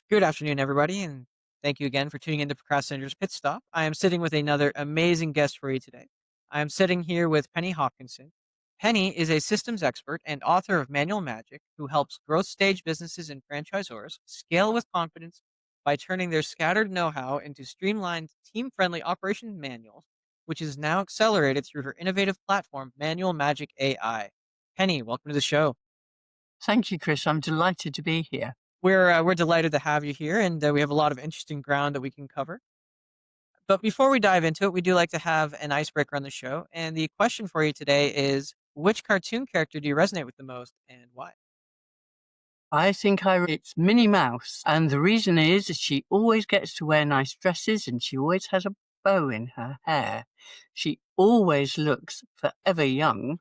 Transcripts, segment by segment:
Good afternoon, everybody, and thank you again for tuning into Procrastinator's Pitstop. I am sitting with another amazing guest for you today. I am sitting here with Penny Hopkinson. Penny is a systems expert and author of Manual Magic who helps growth stage businesses and franchisors scale with confidence by turning their scattered know how into streamlined, team friendly operation manuals, which is now accelerated through her innovative platform, Manual Magic AI. Penny, welcome to the show. Thank you, Chris. I'm delighted to be here. We're delighted to have you here, and we have a lot of interesting ground that we can cover. But before we dive into it, we do like to have an icebreaker on the show. And the question for you today is, which cartoon character do you resonate with the most, and why? It's Minnie Mouse. And the reason is she always gets to wear nice dresses and she always has a bow in her hair. She always looks forever young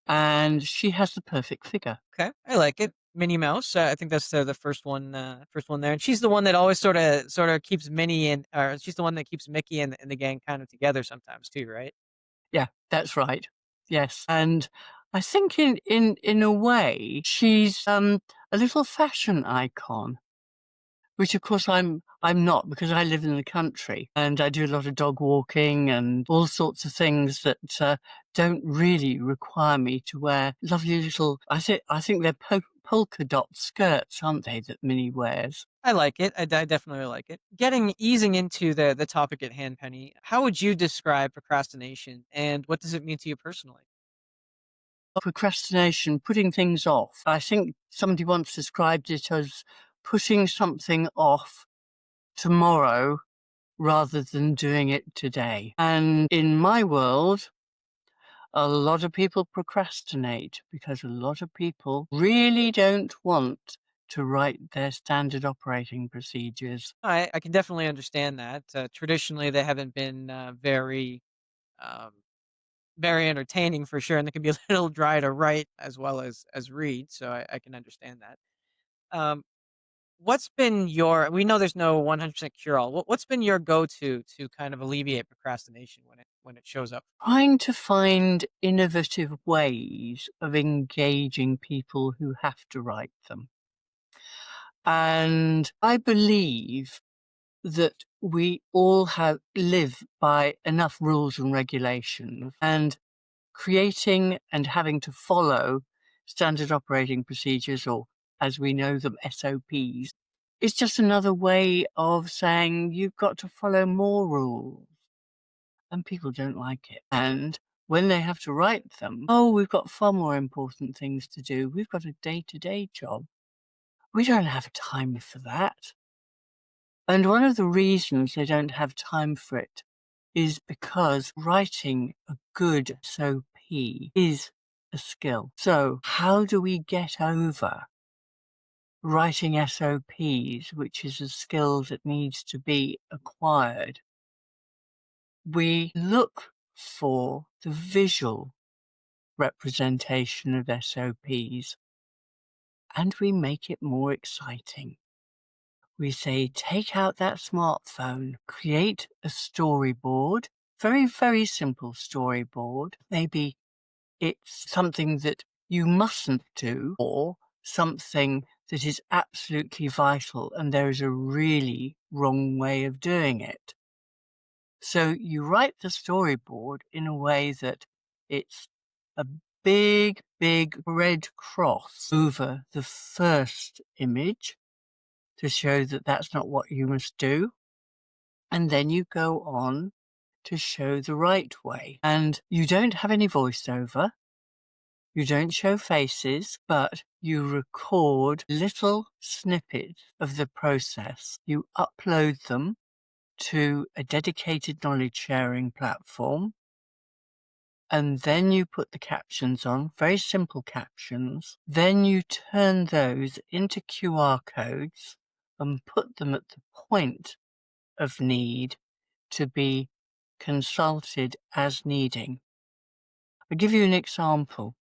and she has the perfect figure. Okay, I like it. Minnie Mouse. I think that's the first one there, and she's the one that always sort of keeps Minnie and, or she's the one that keeps Mickey and the gang kind of together sometimes too, right? Yeah, that's right. Yes. And I think in a way, she's a little fashion icon. Which of course I'm not, because I live in the country and I do a lot of dog walking and all sorts of things that don't really require me to wear lovely little. I think they're polka dot skirts, aren't they? That Minnie wears. I like it. I definitely like it. Easing into the topic at hand, Penny. How would you describe procrastination, and what does it mean to you personally? Procrastination, putting things off. I think somebody once described it as putting something off tomorrow rather than doing it today. And in my world, a lot of people procrastinate because a lot of people really don't want to write their standard operating procedures. I can definitely understand that. Traditionally, they haven't been um, very entertaining for sure, and they can be a little dry to write as well as read. So I can understand that. Um, what's been your? We know there's no 100% cure all. What's been your go to kind of alleviate procrastination when it shows up? Trying to find innovative ways of engaging people who have to write them. And I believe that we all live by enough rules and regulations, and creating and having to follow standard operating procedures, or as we know them, SOPs, is just another way of saying you've got to follow more rules. And people don't like it. And when they have to write them, oh, we've got far more important things to do. We've got a day-to-day job. We don't have time for that. And one of the reasons they don't have time for it is because writing a good SOP is a skill. So how do we get over writing SOPs, which is a skill that needs to be acquired? We look for the visual representation of SOPs and we make it more exciting. We say, take out that smartphone, create a storyboard, very, very simple storyboard. Maybe it's something that you mustn't do or something that is absolutely vital and there is a really wrong way of doing it. So you write the storyboard in a way that it's a big, big red cross over the first image to show that that's not what you must do. And then you go on to show the right way. And you don't have any voiceover. You don't show faces, but you record little snippets of the process. You upload them to a dedicated knowledge sharing platform. And then you put the captions on, very simple captions. Then you turn those into QR codes and put them at the point of need to be consulted as needing. I'll give you an example.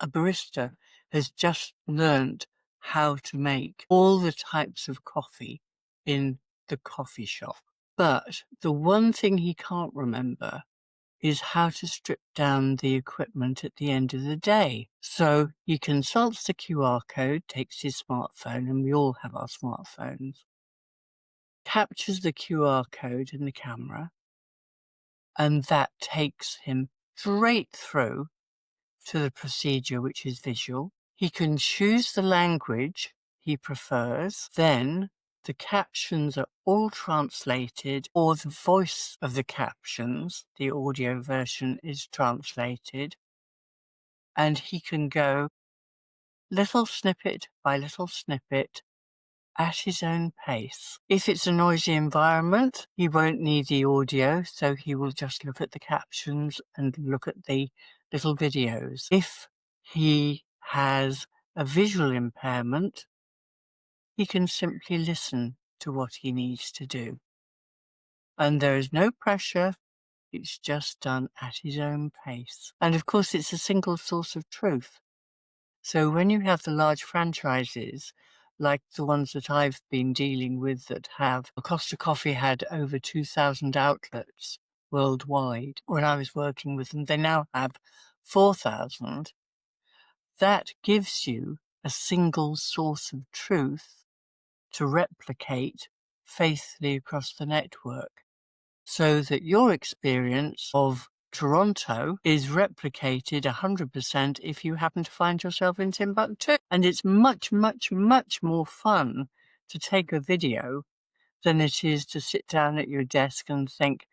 A barista has just learnt how to make all the types of coffee in the coffee shop. But the one thing he can't remember is how to strip down the equipment at the end of the day. So he consults the QR code, takes his smartphone, and we all have our smartphones, captures the QR code in the camera, and that takes him straight through to the procedure, which is visual. He can choose the language he prefers. Then the captions are all translated, or the voice of the captions, the audio version, is translated. And he can go little snippet by little snippet at his own pace. If it's a noisy environment, he won't need the audio, so he will just look at the captions and look at the little videos. If he has a visual impairment, he can simply listen to what he needs to do. And there is no pressure, it's just done at his own pace. And of course, it's a single source of truth. So when you have the large franchises, like the ones that I've been dealing with that have, Costa Coffee had over 2,000 outlets worldwide. When I was working with them, they now have 4,000. That gives you a single source of truth to replicate faithfully across the network, so that your experience of Toronto is replicated 100% if you happen to find yourself in Timbuktu. And it's much, much, much more fun to take a video than it is to sit down at your desk and think,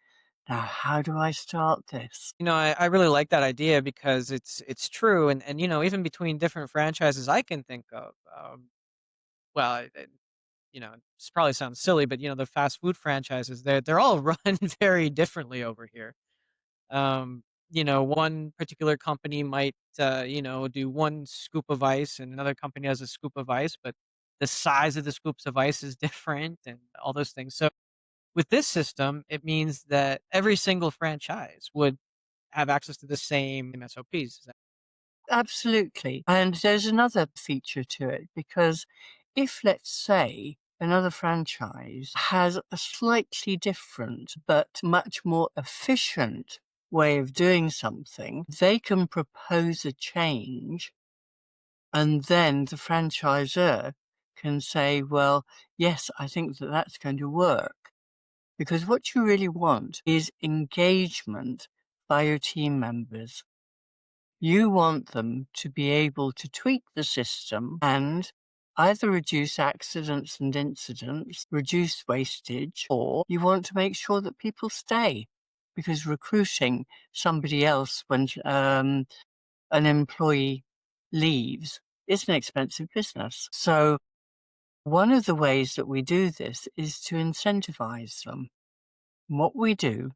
now, how do I start this? I really like that idea because it's true, and even between different franchises I can think of. Well, this probably sounds silly, but the fast food franchises, they're all run very differently over here. One particular company might do one scoop of ice, and another company has a scoop of ice, but the size of the scoops of ice is different, and all those things. So with this system, it means that every single franchise would have access to the same SOPs. Absolutely. And there's another feature to it, because if, let's say, another franchise has a slightly different but much more efficient way of doing something, they can propose a change, and then the franchisor can say, well, yes, I think that that's going to work. Because what you really want is engagement by your team members. You want them to be able to tweak the system and either reduce accidents and incidents, reduce wastage, or you want to make sure that people stay. Because recruiting somebody else when an employee leaves is an expensive business. So one of the ways that we do this is to incentivize them. What we do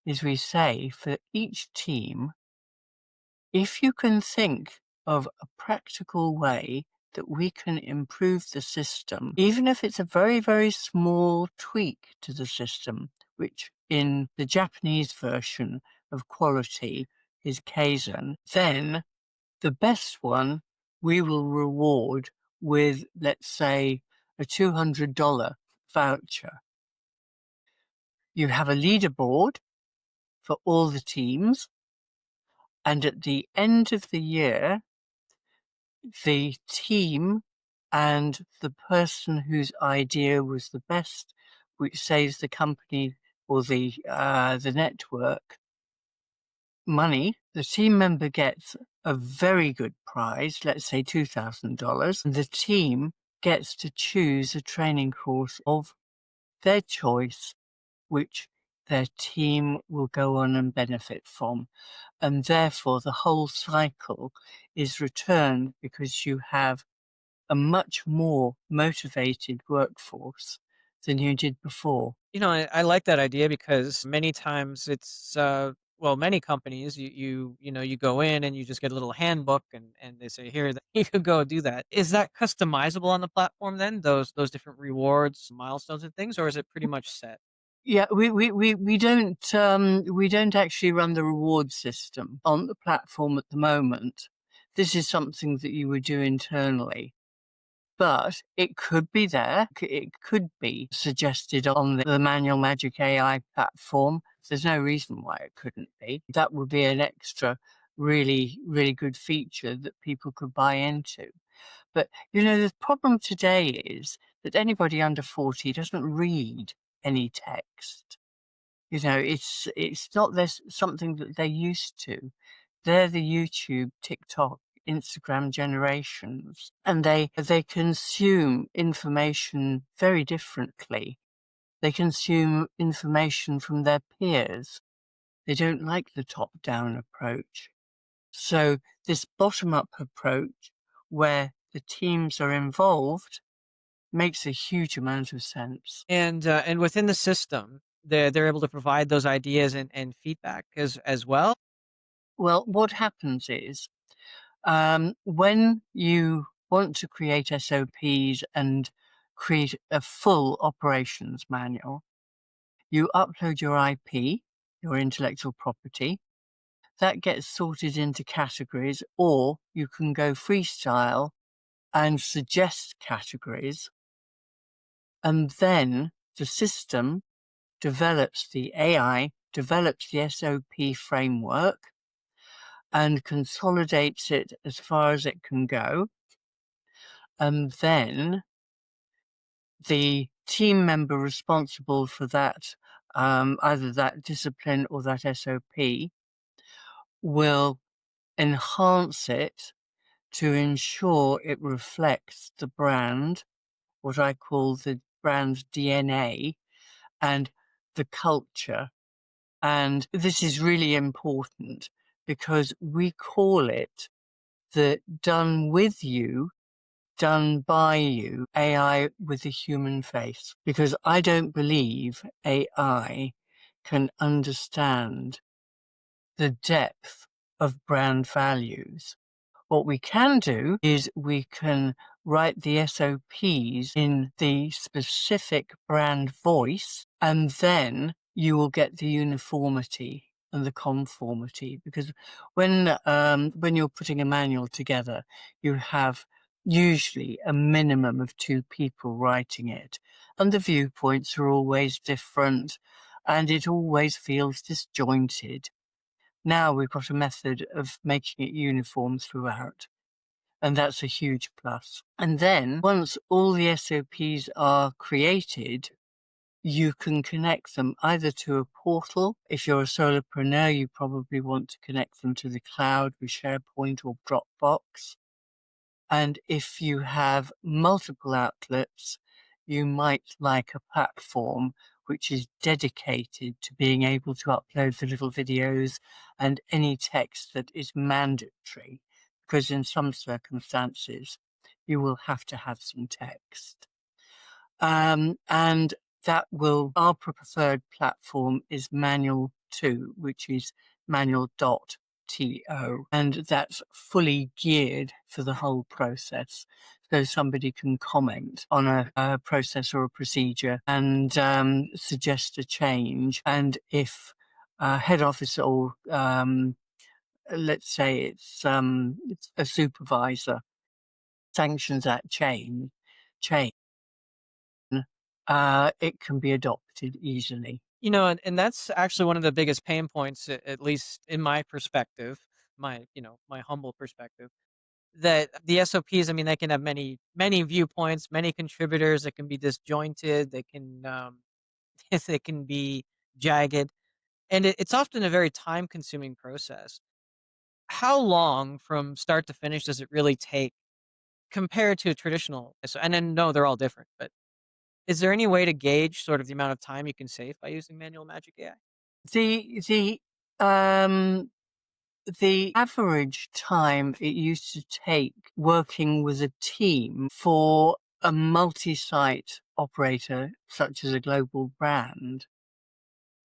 is we say for each team, if you can think of a practical way that we can improve the system, even if it's a very, very small tweak to the system, which in the Japanese version of quality is Kaizen, then the best one we will reward with, let's say, a $200 voucher. You have a leaderboard for all the teams, and at the end of the year, the team and the person whose idea was the best, which saves the company or the network money, the team member gets a very good prize, let's say $2,000. The team gets to choose a training course of their choice, which their team will go on and benefit from. And therefore, the whole cycle is returned because you have a much more motivated workforce than you did before. I like that idea because many times it's many companies you go in and you just get a little handbook and they say here that you could go do that. Is that customizable on the platform then? Those different rewards, milestones and things, or is it pretty much set? Yeah, we don't actually run the reward system on the platform at the moment. This is something that you would do internally. But it could be there. It could be suggested on the Manual Magic AI platform. There's no reason why it couldn't be. That would be an extra really, really good feature that people could buy into. But, the problem today is that anybody under 40 doesn't read any text. It's not this something that they're used to. They're the YouTube, TikTok, Instagram generations, and they consume information very differently. They consume information from their peers. They don't like the top-down approach. So this bottom-up approach, where the teams are involved, makes a huge amount of sense. And within the system, they're able to provide those ideas and feedback as well. Well, what happens is, when you want to create SOPs and create a full operations manual, you upload your IP, your intellectual property. That gets sorted into categories, or you can go freestyle and suggest categories. And then the system develops the AI, develops the SOP framework, and consolidates it as far as it can go. And then the team member responsible for that, either that discipline or that SOP, will enhance it to ensure it reflects the brand, what I call the brand's DNA, and the culture. And this is really important because we call it the done with you, done by you AI with a human face, because I don't believe AI can understand the depth of brand values. What we can do is we can write the SOPs in the specific brand voice, and then you will get the uniformity and the conformity. Because when you're putting a manual together, you have usually a minimum of 2 people writing it, and the viewpoints are always different, and it always feels disjointed. Now we've got a method of making it uniform throughout, and that's a huge plus. And then once all the SOPs are created, you can connect them either to a portal. If you're a solopreneur, you probably want to connect them to the cloud with SharePoint or Dropbox. And if you have multiple outlets, you might like a platform which is dedicated to being able to upload the little videos and any text that is mandatory, because in some circumstances you will have to have some text. And our preferred platform is Manual 2, which is manual.to, and that's fully geared for the whole process. So somebody can comment on a process or a procedure and suggest a change. And if head office or let's say it's a supervisor sanctions that change, it can be adopted easily. And that's actually one of the biggest pain points, at least in my perspective, my humble perspective, that the SOPs, I mean, they can have many viewpoints, many contributors. That can be disjointed. They can they can be jagged, and it's often a very time consuming process. How long from start to finish does it really take compared to a traditional? And then no, they're all different, but is there any way to gauge sort of the amount of time you can save by using manual magic AI? The the um the average time it used to take working with a team for a multi-site operator, such as a global brand,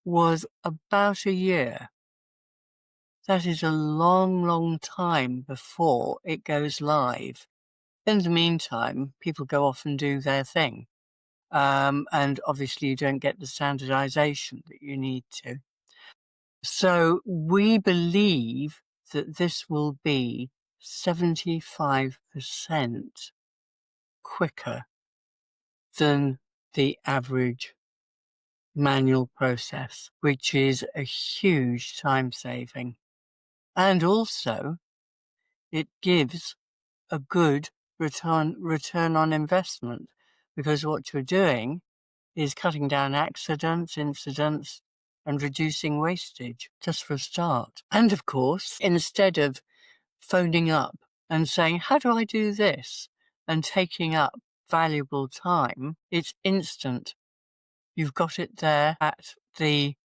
was about a year. That is a long, long time before it goes live. In the meantime, people go off and do their thing. And obviously you don't get the standardization that you need to. So we believe that this will be 75% quicker than the average manual process, which is a huge time saving. And also, it gives a good return on investment, because what you're doing is cutting down accidents, incidents, and reducing wastage, just for a start. And of course, instead of phoning up and saying, how do I do this? And taking up valuable time, it's instant. You've got it there at the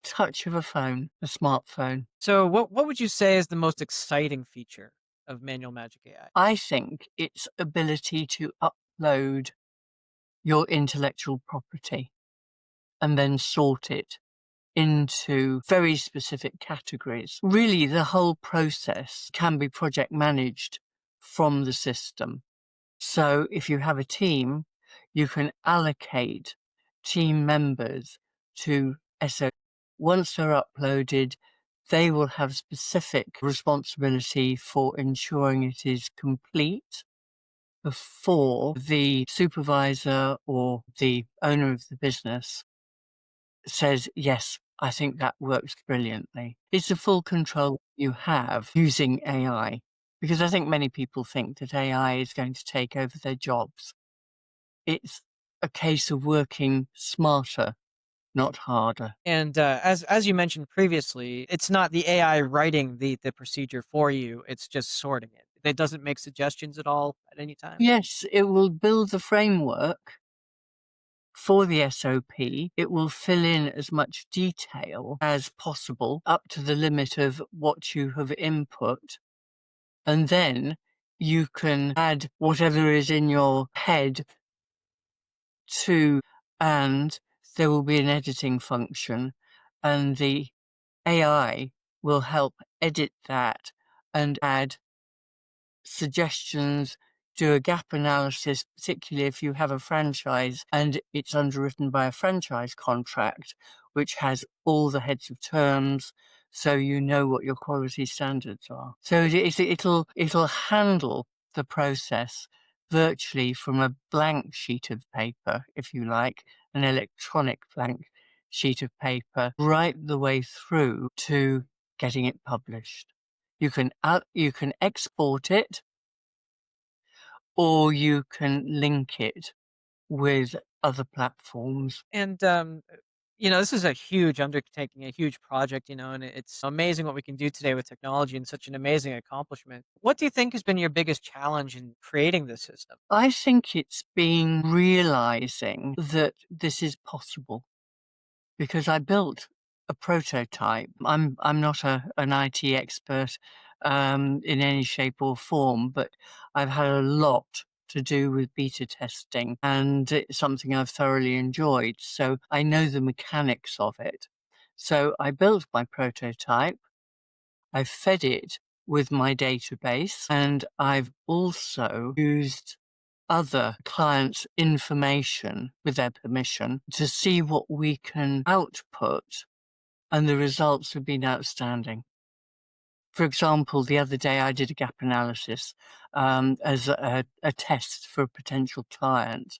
touch of a phone, a smartphone. So, what would you say is the most exciting feature of Manual Magic AI? I think its ability to upload your intellectual property and then sort it into very specific categories. Really, the whole process can be project managed from the system. So if you have a team, you can allocate team members to SOPs. Once they're uploaded, they will have specific responsibility for ensuring it is complete before the supervisor or the owner of the business says, yes, I think that works brilliantly. It's the full control you have using AI, because I think many people think that AI is going to take over their jobs. It's a case of working smarter, not harder. And as you mentioned previously, it's not the AI writing the procedure for you; it's just sorting it. It doesn't make suggestions at all at any time. Yes, it will build the framework for the SOP. It will fill in as much detail as possible up to the limit of what you have input. And then you can add whatever is in your head to, and there will be an editing function, and the AI will help edit that and add suggestions, do a gap analysis, particularly if you have a franchise and it's underwritten by a franchise contract, which has all the heads of terms, so you know what your quality standards are. So it'll handle the process virtually from a blank sheet of paper, if you like, an electronic blank sheet of paper, right the way through to getting it published. You can export it, or you can link it with other platforms. And this is a huge undertaking, a huge project, and it's amazing what we can do today with technology and such an amazing accomplishment. What do you think has been your biggest challenge in creating this system? I think it's been realizing that this is possible, because I built a prototype. I'm not an IT expert in any shape or form, but I've had a lot to do with beta testing, and it's something I've thoroughly enjoyed. So I know the mechanics of it. So I built my prototype. I fed it with my database, and I've also used other clients' information with their permission to see what we can output, and the results have been outstanding. For example, the other day I did a gap analysis as a test for a potential client,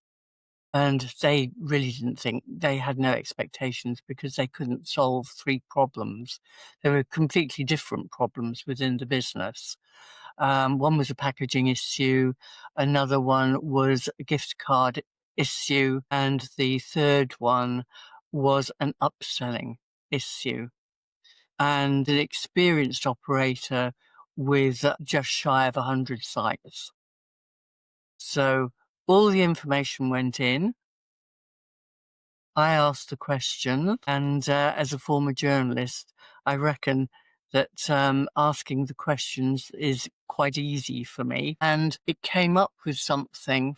and they really didn't think, they had no expectations, because they couldn't solve 3 problems. They were completely different problems within the business. One was a packaging issue, another one was a gift card issue, and the third one was an upselling issue. And an experienced operator with just shy of 100 sites. So all the information went in. I asked the question, and as a former journalist, I reckon that asking the questions is quite easy for me. And it came up with something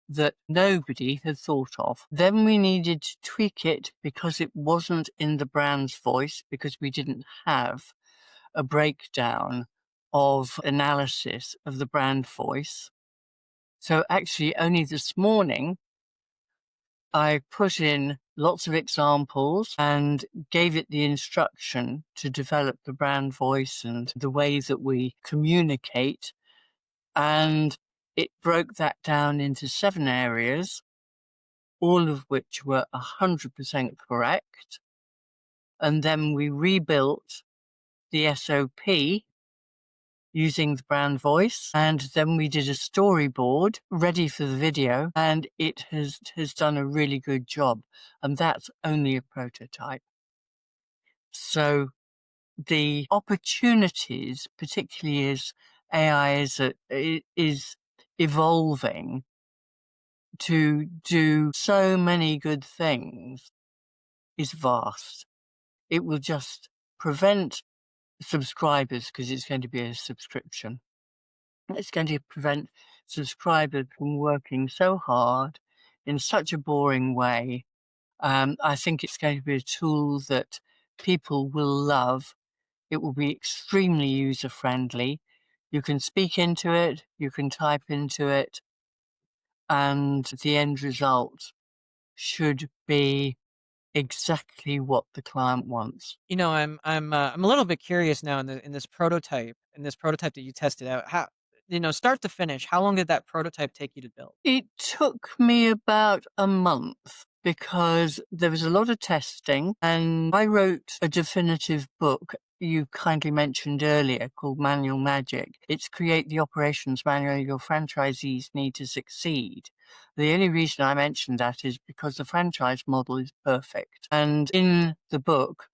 that nobody had thought of. Then we needed to tweak it, because it wasn't in the brand's voice, because we didn't have a breakdown of analysis of the brand voice. So actually only this morning I put in lots of examples and gave it the instruction to develop the brand voice and the way that we communicate. And it broke that down into 7 areas, all of which were 100% correct. And then we rebuilt the SOP using the brand voice. And then we did a storyboard ready for the video, and it has done a really good job. And that's only a prototype. So the opportunities, particularly as AI is evolving to do so many good things, is vast. It will just prevent subscribers, because it's going to be a subscription. It's going to prevent subscribers from working so hard in such a boring way. I think it's going to be a tool that people will love. It will be extremely user-friendly. You can speak into it, you can type into it, and the end result should be exactly what the client wants. I'm a little bit curious now in this prototype that you tested out. How start to finish, how long did that prototype take you to build? It took me about a month because there was a lot of testing, and I wrote a definitive book you kindly mentioned earlier called Manual Magic. It's Create the Operations Manual your franchisees need to succeed. The only reason I mentioned that is because the franchise model is perfect. And in the book,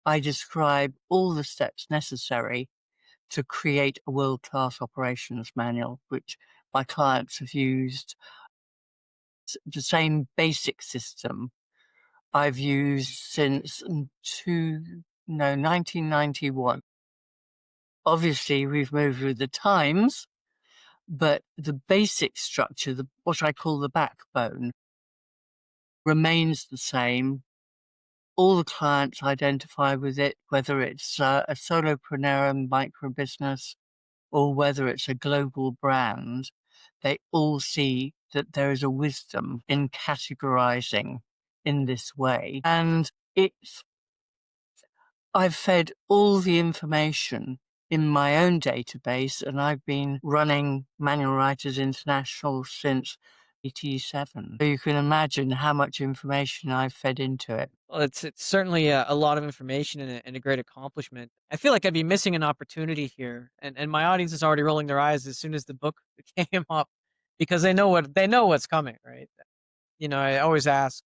I describe all the steps necessary to create a world-class operations manual, which my clients have used the same basic system I've used since 1991. Obviously, we've moved with the times, but the basic structure, what I call the backbone, remains the same. All the clients identify with it, whether it's a solopreneur, micro business, or whether it's a global brand. They all see that there is a wisdom in categorizing in this way. And I've fed all the information in my own database, and I've been running Manual Writers International since 1987. So you can imagine how much information I've fed into it. Well, it's certainly a lot of information and a great accomplishment. I feel like I'd be missing an opportunity here, and my audience is already rolling their eyes as soon as the book came up, because they know what's coming, right? I always ask,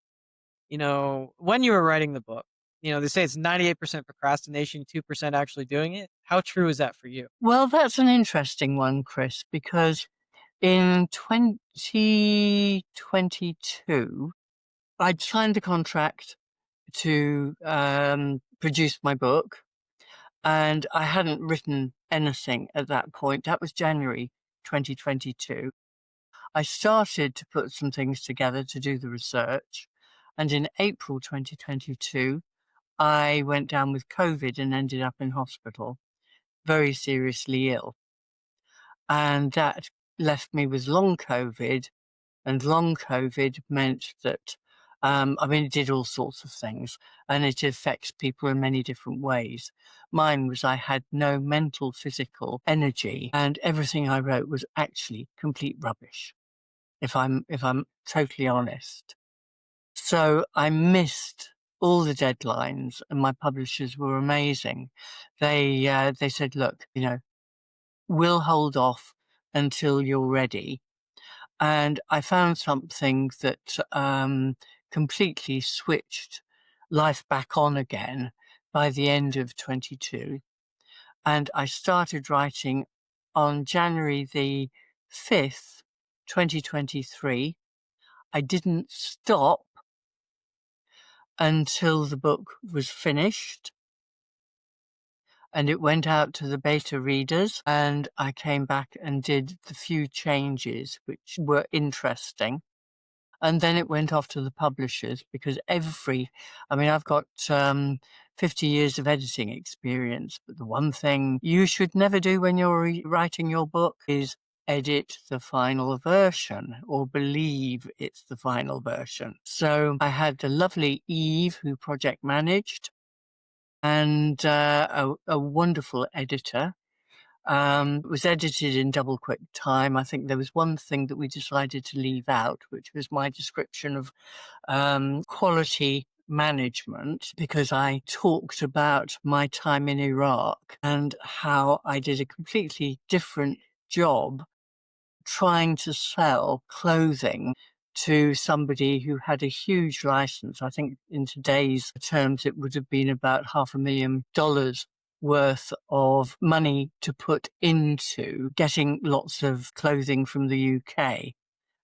when you were writing the book, they say it's 98% procrastination, 2% actually doing it. How true is that for you? Well, that's an interesting one, Chris, because in 2022, I'd signed a contract to produce my book, and I hadn't written anything at that point. That was January 2022. I started to put some things together to do the research, and in April 2022, I went down with COVID and ended up in hospital, very seriously ill. And that left me with long COVID, and long COVID meant that, it did all sorts of things, and it affects people in many different ways. Mine was I had no mental, physical energy, and everything I wrote was actually complete rubbish, if I'm totally honest. So I missed all the deadlines, and my publishers were amazing. They said, look, we'll hold off until you're ready. And I found something that completely switched life back on again by the end of 22. And I started writing on January the 5th, 2023. I didn't stop until the book was finished, and it went out to the beta readers, and I came back and did the few changes which were interesting. And then it went off to the publishers, because I've got 50 years of editing experience, but the one thing you should never do when you're writing your book is edit the final version or believe it's the final version. So I had the lovely Eve, who project managed, and a wonderful editor. It was edited in double quick time. I think there was one thing that we decided to leave out, which was my description of quality management, because I talked about my time in Iraq and how I did a completely different job trying to sell clothing to somebody who had a huge license. I think in today's terms, it would have been about $500,000 worth of money to put into getting lots of clothing from the UK.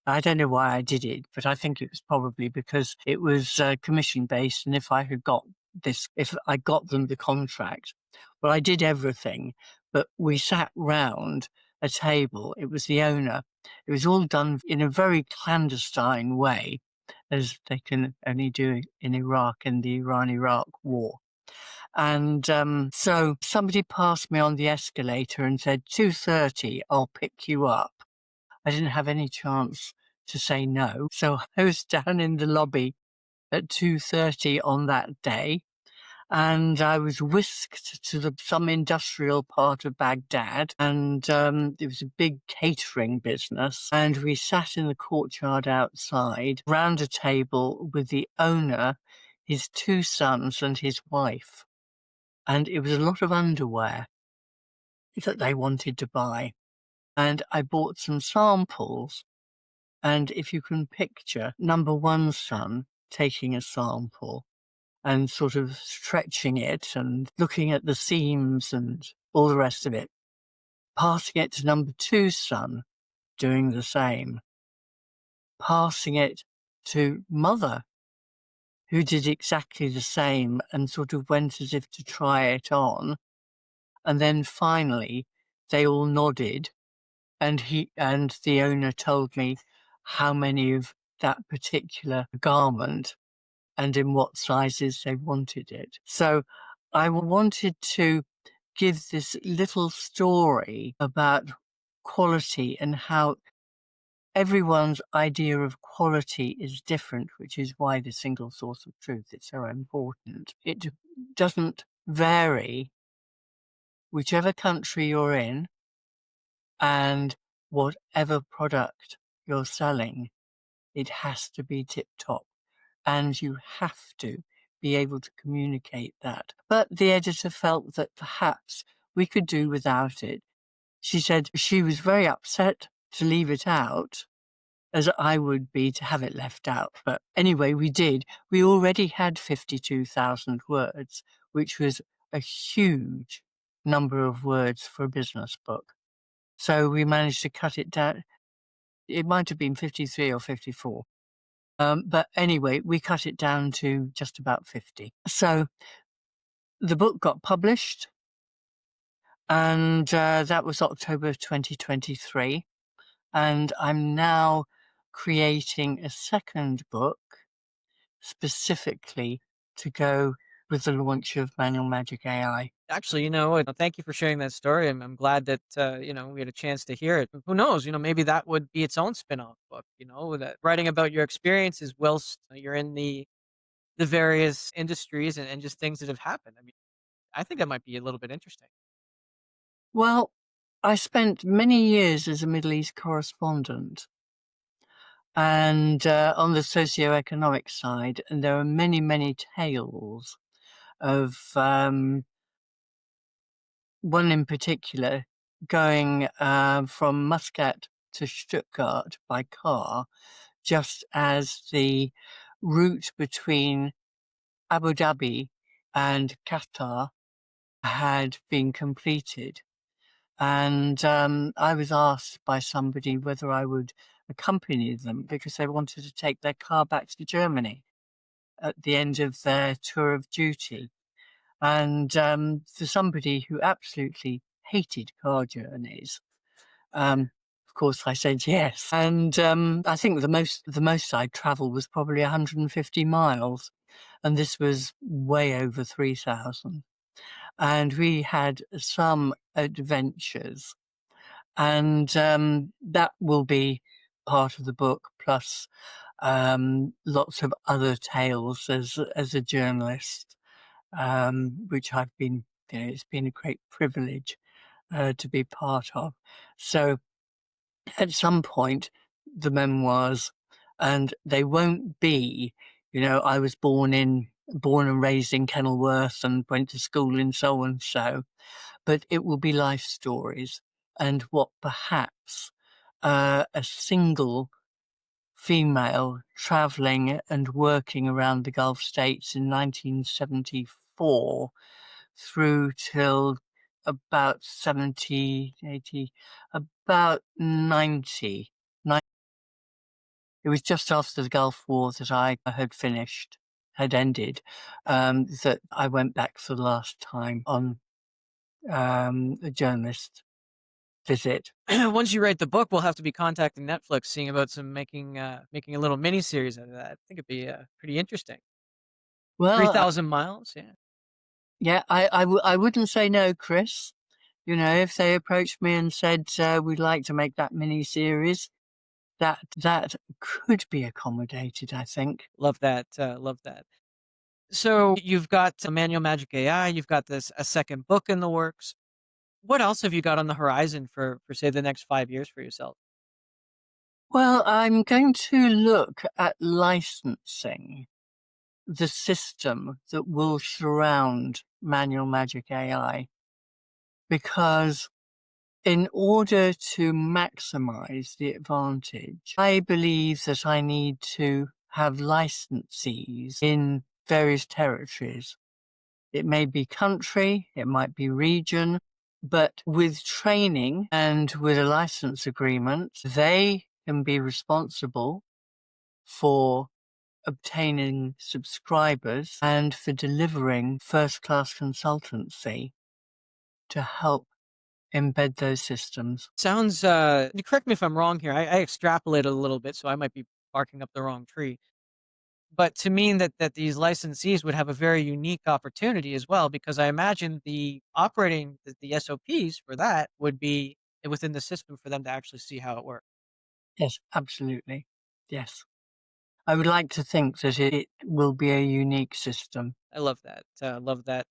I don't know why I did it, but I think it was probably because it was commission based. And if I got them the contract, well, I did everything, but we sat round a table. It was the owner. It was all done in a very clandestine way, as they can only do in Iraq in the Iran-Iraq war. And so somebody passed me on the escalator and said, 2:30, I'll pick you up. I didn't have any chance to say no. So I was down in the lobby at 2:30 on that day, and I was whisked to some industrial part of Baghdad, and it was a big catering business. And we sat in the courtyard outside round a table with the owner, his two sons, and his wife. And it was a lot of underwear that they wanted to buy. And I bought some samples. And if you can picture number one son taking a sample and sort of stretching it and looking at the seams and all the rest of it, passing it to number two's son, doing the same, passing it to mother, who did exactly the same and sort of went as if to try it on. And then finally, they all nodded, and the owner told me how many of that particular garment and in what sizes they wanted it. So I wanted to give this little story about quality and how everyone's idea of quality is different, which is why the single source of truth is so important. It doesn't vary whichever country you're in and whatever product you're selling. It has to be tip top, and you have to be able to communicate that. But the editor felt that perhaps we could do without it. She said she was very upset to leave it out, as I would be to have it left out. But anyway, we did. We already had 52,000 words, which was a huge number of words for a business book. So we managed to cut it down. It might have been 53 or 54. But anyway, we cut it down to just about 50. So the book got published, and that was October 2023. And I'm now creating a second book specifically to go with the launch of Manual Magic AI. Actually, thank you for sharing that story. I'm glad that, we had a chance to hear it. Who knows, maybe that would be its own spin-off book, that writing about your experiences whilst you're in the various industries and just things that have happened. I mean, I think that might be a little bit interesting. Well, I spent many years as a Middle East correspondent and on the socioeconomic side, and there are many, many tales of one in particular going from Muscat to Stuttgart by car, just as the route between Abu Dhabi and Qatar had been completed. And I was asked by somebody whether I would accompany them because they wanted to take their car back to Germany at the end of their tour of duty. And for somebody who absolutely hated car journeys, of course, I said yes. And I think the most I'd travel was probably 150 miles, and this was way over 3,000. And we had some adventures, and that will be part of the book, plus lots of other tales as a journalist, which I've been. It's been a great privilege to be part of. So at some point, the memoirs, and they won't be, I was born and raised in Kenilworth and went to school in so and so, but it will be life stories and what perhaps a single female traveling and working around the Gulf states in 1974 through till about 70, 80, about 90. It was just after the Gulf War that I had finished, had ended, that I went back for the last time on a journalist visit. Once you write the book, we'll have to be contacting Netflix, seeing about some making a little mini series out of that. I think it'd be pretty interesting. Three Well, thousand miles, yeah. yeah, I wouldn't say no, Chris. If they approached me and said, we'd like to make that mini series, that could be accommodated, I think. Love that. Love that. So you've got Manual Magic AI. You've got a second book in the works. What else have you got on the horizon for say the next 5 years for yourself? Well, I'm going to look at licensing the system that will surround Manual Magic AI, because in order to maximize the advantage, I believe that I need to have licensees in various territories. It may be country, it might be region, but with training and with a license agreement, they can be responsible for obtaining subscribers and for delivering first-class consultancy to help embed those systems. Sounds. You correct me if I'm wrong here. I extrapolated a little bit, so I might be barking up the wrong tree. But to mean that these licensees would have a very unique opportunity as well, because I imagine the SOPs for that would be within the system for them to actually see how it works. Yes, absolutely. Yes. I would like to think that it will be a unique system. I love that. Love that.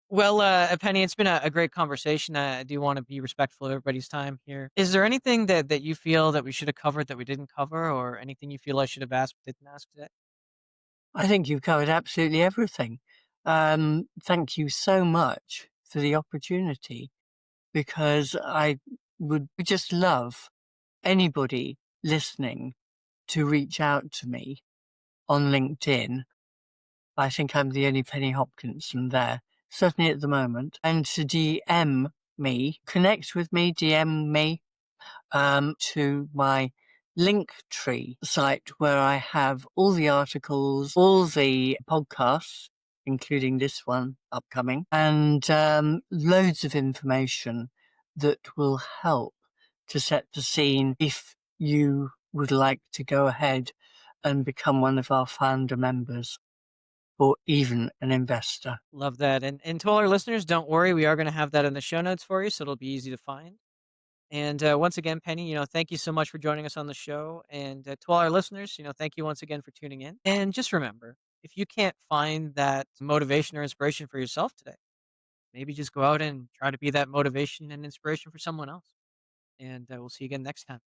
Well, Penny, it's been a great conversation. I do want to be respectful of everybody's time here. Is there anything that you feel that we should have covered that we didn't cover, or anything you feel I should have asked but didn't ask today? I think you've covered absolutely everything. Thank you so much for the opportunity, because I would just love anybody listening to reach out to me on LinkedIn. I think I'm the only Penny Hopkinson there, certainly at the moment, and to DM me, connect with me, DM me to my Linktree site, where I have all the articles, all the podcasts, including this one upcoming, and loads of information that will help to set the scene if you would like to go ahead and become one of our founder members or even an investor. Love that. And to all our listeners, don't worry, we are going to have that in the show notes for you, so it'll be easy to find. And once again, Penny, thank you so much for joining us on the show. And to all our listeners, thank you once again for tuning in. And just remember, if you can't find that motivation or inspiration for yourself today, maybe just go out and try to be that motivation and inspiration for someone else. And we'll see you again next time.